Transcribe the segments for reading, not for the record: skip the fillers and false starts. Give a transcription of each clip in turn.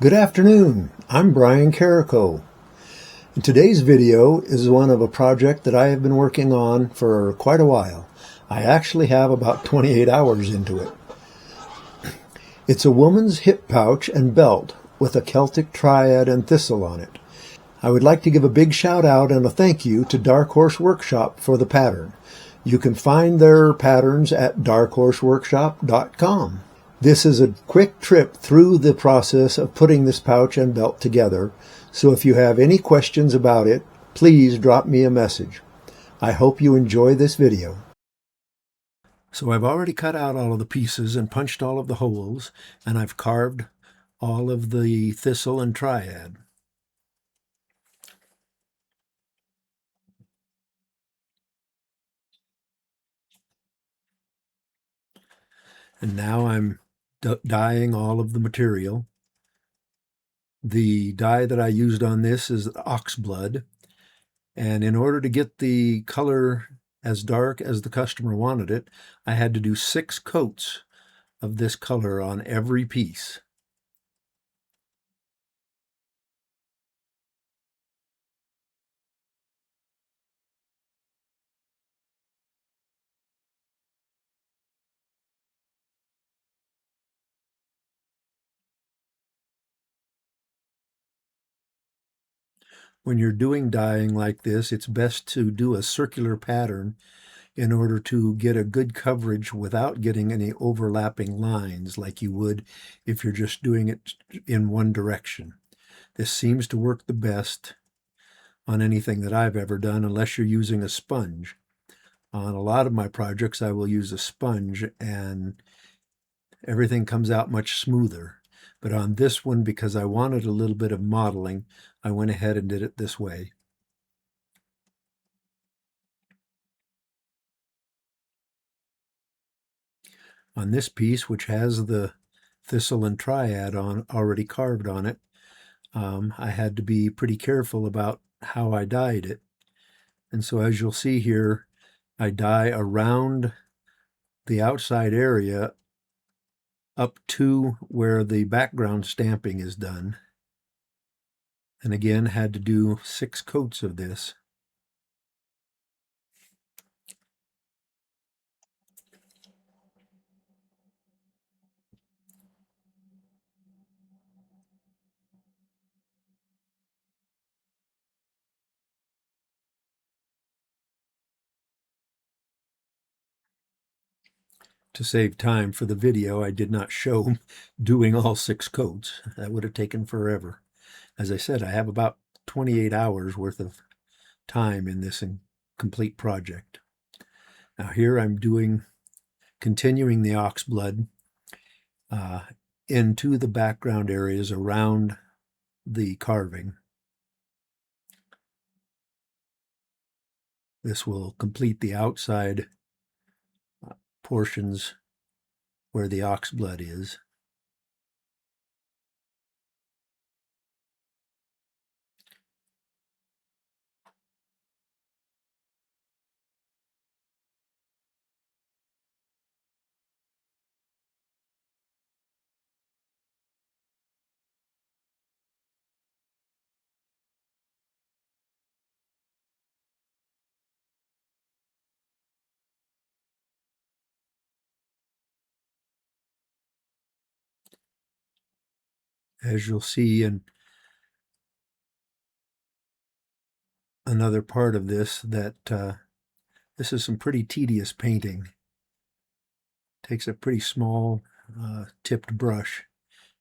Good afternoon, I'm Brian Carrico. And today's video is one of a project that I have been working on for quite a while. I actually have about 28 hours into it. It's a woman's hip pouch and belt with a Celtic Triad and Thistle on it. I would like to give a big shout out and a thank you to Darkhorse Workshop for the pattern. You can find their patterns at darkhorseworkshop.com. This is a quick trip through the process of putting this pouch and belt together, so if you have any questions about it, please drop me a message. I hope you enjoy this video. So I've already cut out all of the pieces and punched all of the holes, and I've carved all of the thistle and triad. And now I'm dyeing all of the material. The dye that I used on this is ox blood. And in order to get the color as dark as the customer wanted it, I had to do 6 coats of this color on every piece. When you're doing dyeing like this, it's best to do a circular pattern in order to get a good coverage without getting any overlapping lines like you would if you're just doing it in one direction. This seems to work the best on anything that I've ever done, unless you're using a sponge. On a lot of my projects, I will use a sponge and everything comes out much smoother. But on this one, because I wanted a little bit of modeling, I went ahead and did it this way. On this piece, which has the thistle and triad on already carved on it, I had to be pretty careful about how I dyed it. And so as you'll see here, I dye around the outside area up to where the background stamping is done. And again, had to do 6 coats of this. To save time for the video, I did not show doing all 6 coats. That would have taken forever. As I said, I have about 28 hours worth of time in this complete project. Now here I'm continuing the ox blood into the background areas around the carving. This will complete the outside portions where the ox blood is. As you'll see in another part of this, that this is some pretty tedious painting. Takes a pretty small tipped brush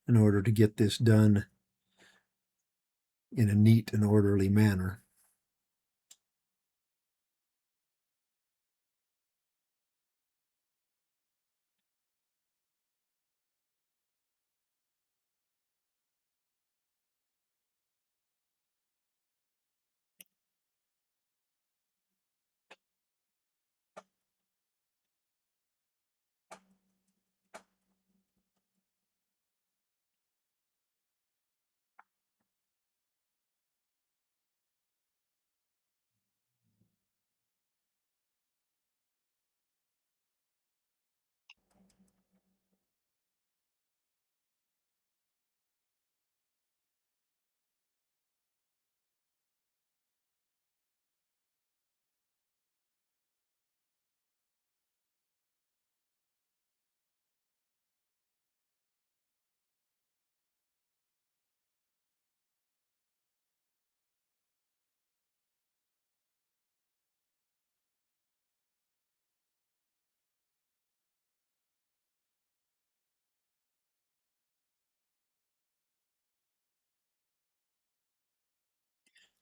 in order to get this done in a neat and orderly manner.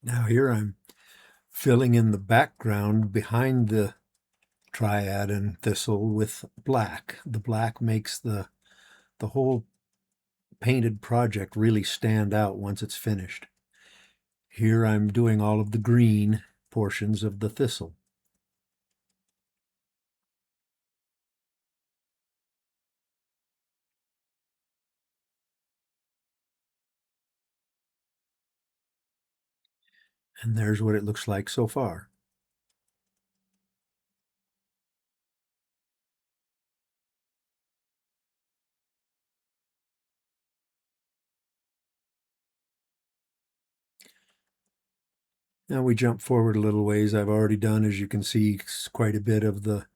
Now here I'm filling in the background behind the Triad and Thistle with black. The black makes the whole painted project really stand out once it's finished. Here I'm doing all of the green portions of the thistle. And there's what it looks like so far. Now we jump forward a little ways. I've already done, as you can see, quite a bit of the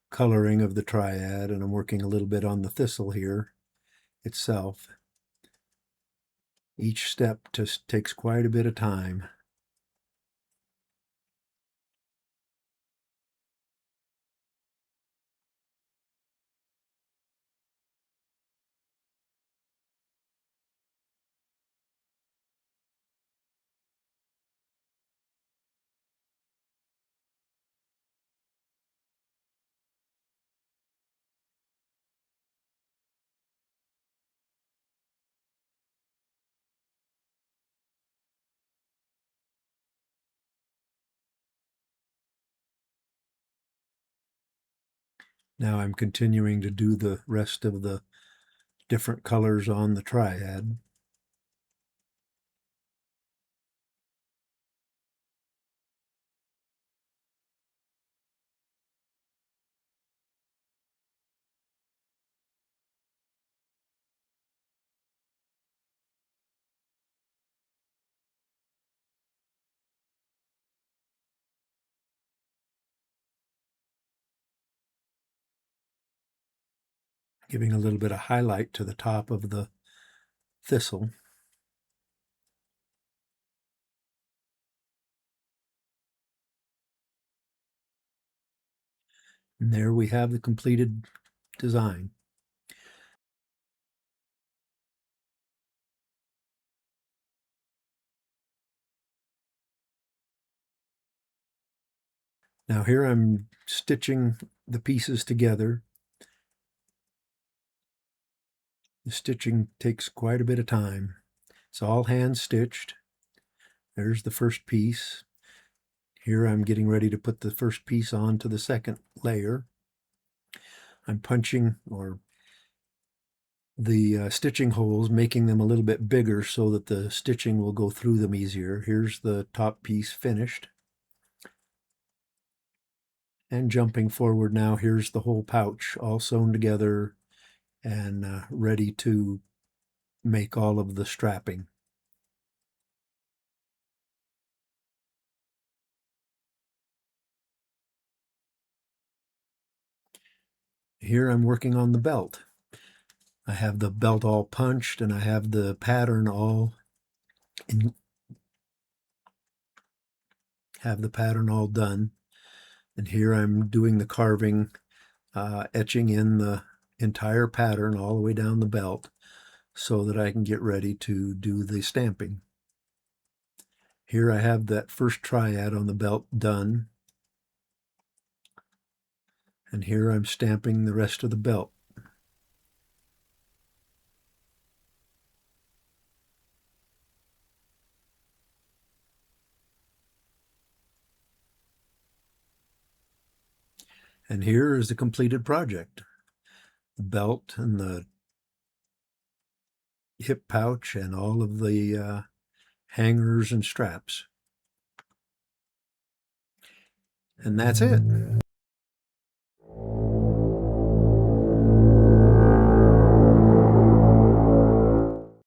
coloring of the Triad, and I'm working a little bit on the thistle here itself. Each step just takes quite a bit of time. Now I'm continuing to do the rest of the different colors on the Triad. Giving a little bit of highlight to the top of the thistle. And there we have the completed design. Now here I'm stitching the pieces together. The stitching takes quite a bit of time. It's all hand stitched. There's the first piece. Here I'm getting ready to put the first piece onto the second layer. I'm punching the stitching holes, making them a little bit bigger so that the stitching will go through them easier. Here's the top piece finished. And jumping forward now, here's the whole pouch all sewn together and ready to make all of the strapping. Here I'm working on the belt. I have the belt all punched and I have the pattern all done. And here I'm doing the carving, etching in the entire pattern all the way down the belt so that I can get ready to do the stamping. Here I have that first Triad on the belt done. And here I'm stamping the rest of the belt. And here is the completed project. The belt and the hip pouch and all of the hangers and straps. And that's it.